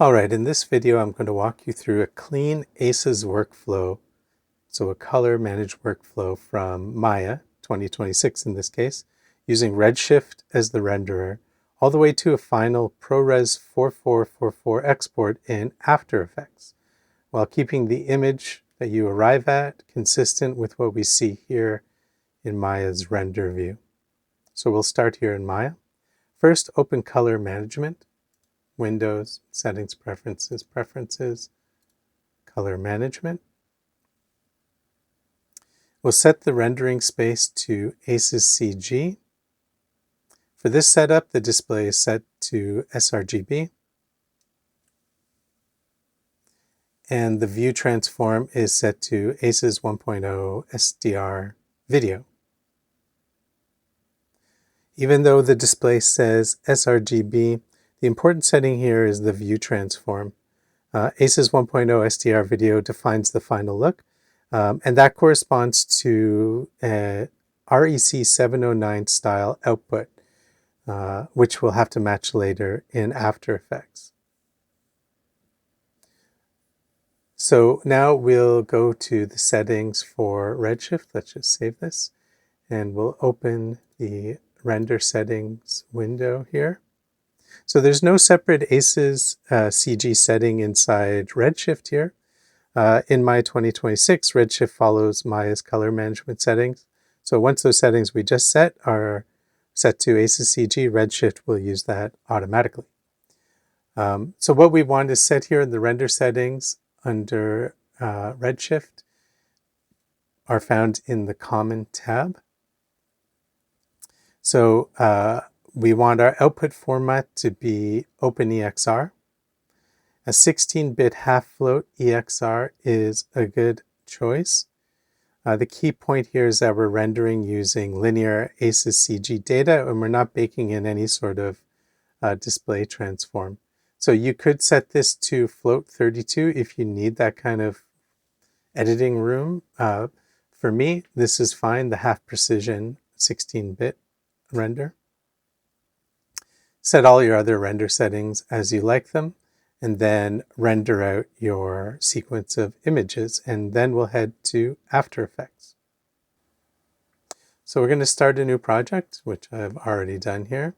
All right, in this video, I'm going to walk you through a clean ACES workflow, so a color managed workflow from Maya, 2026 in this case, using Redshift as the renderer, all the way to a final ProRes 4444 export in After Effects, while keeping the image that you arrive at consistent with what we see here in Maya's render view. So we'll start here in Maya. First, open Color Management. Windows, Settings, Preferences, Color Management. We'll set the rendering space to ACES CG. For this setup, the display is set to sRGB. And the view transform is set to ACES 1.0 SDR video. Even though the display says sRGB, the important setting here is the view transform. ACES 1.0 SDR video defines the final look, and that corresponds to a REC 709 style output, which we'll have to match later in After Effects. So now we'll go to the settings for Redshift. Let's just save this, and we'll open the render settings window here. So there's no separate ACES CG setting inside Redshift here. In Maya 2026, Redshift follows Maya's color management settings. So once those settings we just set are set to ACES CG, Redshift will use that automatically. So what we want to set here in the render settings under Redshift are found in the Common tab. So we want our output format to be OpenEXR. A 16-bit half-float EXR is a good choice. The key point here is that we're rendering using linear ACES CG data, and we're not baking in any sort of display transform. So you could set this to float 32 if you need that kind of editing room. For me, this is fine, the half precision 16-bit render. Set all your other render settings as you like them, and then render out your sequence of images, and then we'll head to After Effects. So we're going to start a new project, which I've already done here,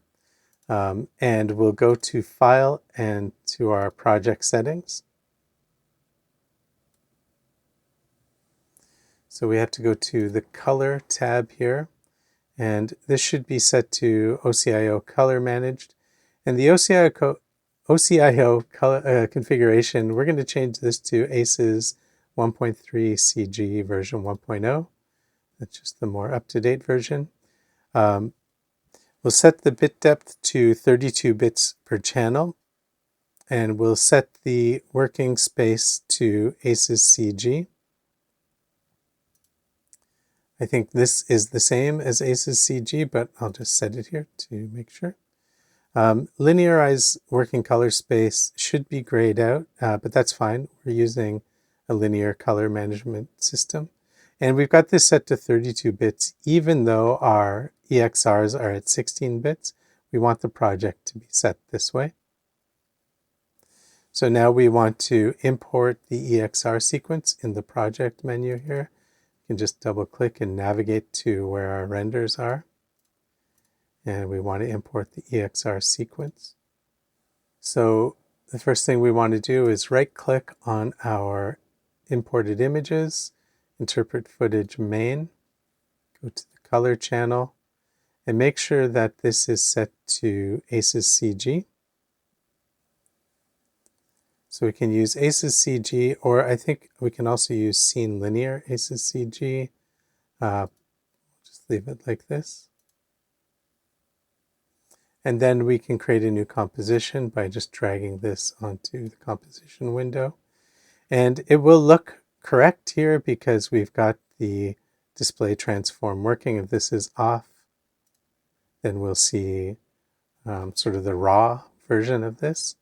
and we'll go to File and to our project settings. So we have to go to the Color tab here, and this should be set to OCIO Color Managed. And the OCIO color, configuration, we're going to change this to ACES 1.3 CG version 1.0. That's just the more up-to-date version. We'll set the bit depth to 32 bits per channel, and we'll set the working space to ACES CG. I think this is the same as ACES CG, but I'll just set it here to make sure. Linearize working color space should be grayed out, but that's fine. We're using a linear color management system. And we've got this set to 32 bits, even though our EXRs are at 16 bits. We want the project to be set this way. So now we want to import the EXR sequence in the project menu here. You can just double click and navigate to where our renders are. And we want to import the EXR sequence. So the first thing we want to do is right-click on our imported images, interpret footage main, go to the color channel, and make sure that this is set to ACES CG. So we can use ACES CG, or I think we can also use Scene Linear ACES CG. Just leave it like this. And then we can create a new composition by just dragging this onto the composition window. And it will look correct here because we've got the display transform working. If this is off, then we'll see sort of the raw version of this.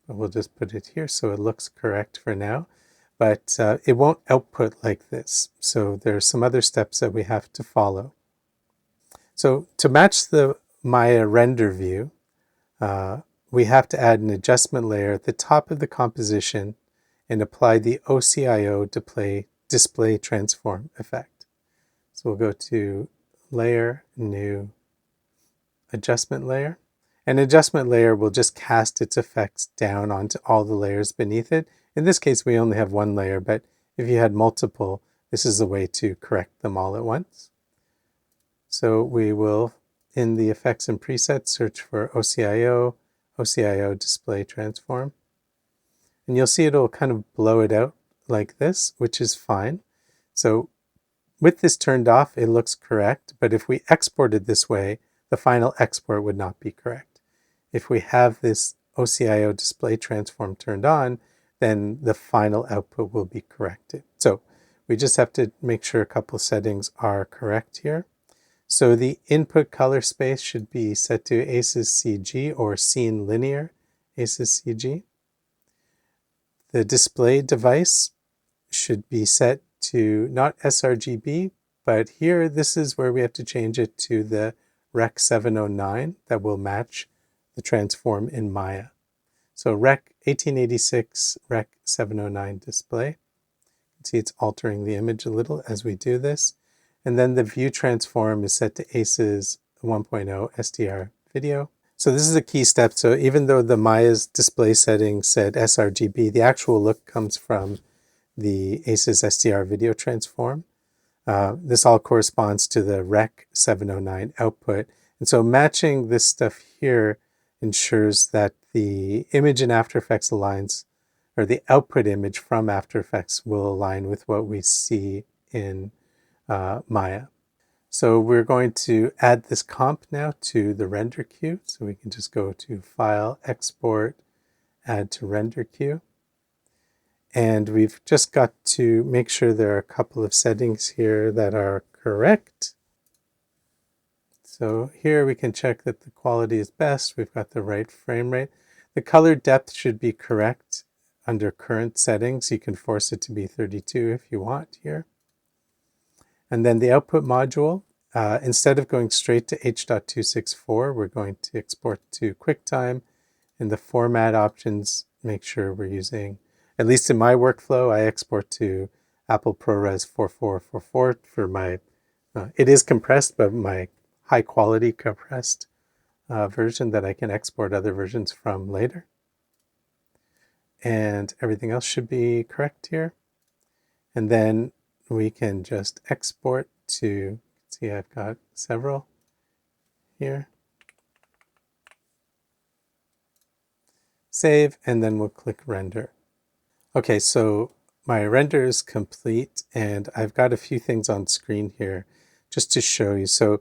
But we'll just put it here so it looks correct for now. But it won't output like this. So there are some other steps that we have to follow. So to match the Maya render view, we have to add an adjustment layer at the top of the composition and apply the OCIO display transform effect. So we'll go to Layer, New, Adjustment Layer. An adjustment layer will just cast its effects down onto all the layers beneath it. In this case, we only have one layer, but if you had multiple, this is a way to correct them all at once. So we will, in the effects and presets, search for OCIO display transform. And you'll see it'll kind of blow it out like this, which is fine. So with this turned off, it looks correct. But if we exported this way, the final export would not be correct. If we have this OCIO display transform turned on, then the final output will be corrected. So we just have to make sure a couple settings are correct here. So the input color space should be set to ACES CG or Scene Linear ACES CG. The display device should be set to not sRGB, but here this is where we have to change it to the Rec 709 that will match the transform in Maya. So Rec 1886, Rec 709 display. You can see it's altering the image a little as we do this. And then the view transform is set to ACES 1.0 SDR video. So this is a key step. So even though the Maya's display settings said sRGB, the actual look comes from the ACES SDR video transform. This all corresponds to the Rec 709 output. And so matching this stuff here ensures that the image in After Effects aligns, or the output image from After Effects will align with what we see in Maya. So we're going to add this comp now to the render queue. So we can just go to File, Export, Add to Render Queue. And we've just got to make sure there are a couple of settings here that are correct. So here we can check that the quality is best. We've got the right frame rate. The color depth should be correct under current settings. You can force it to be 32 if you want here. And then the output module, instead of going straight to H.264, we're going to export to QuickTime. In the format options, make sure we're using, at least in my workflow, I export to Apple ProRes 4444 for my, it is compressed, but my high quality compressed version that I can export other versions from later. And everything else should be correct here. And then we can just export to, see I've got several here. Save, and then we'll click render. Okay, so my render is complete, and I've got a few things on screen here just to show you. So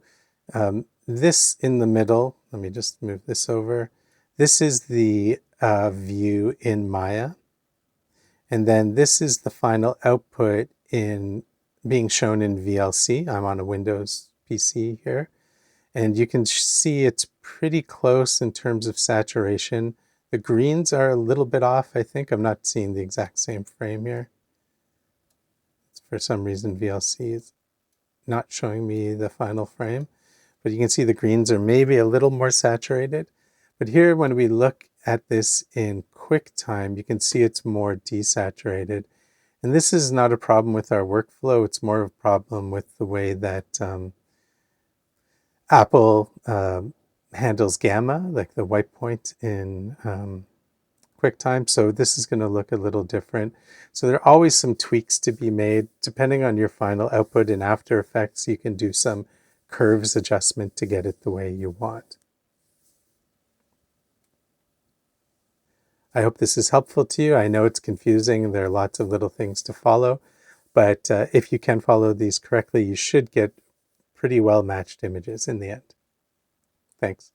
this in the middle, let me just move this over. This is the view in Maya. And then this is the final output in being shown in VLC. I'm on a Windows PC here. And you can see it's pretty close in terms of saturation. The greens are a little bit off, I think. I'm not seeing the exact same frame here. For some reason, VLC is not showing me the final frame. But you can see the greens are maybe a little more saturated. But here, when we look at this in QuickTime, you can see it's more desaturated. And this is not a problem with our workflow. It's more of a problem with the way that Apple handles gamma, like the white point in QuickTime. So this is going to look a little different. So there are always some tweaks to be made. Depending on your final output in After Effects, you can do some curves adjustment to get it the way you want. I hope this is helpful to you. I know it's confusing and there are lots of little things to follow, but if you can follow these correctly, you should get pretty well matched images in the end. Thanks.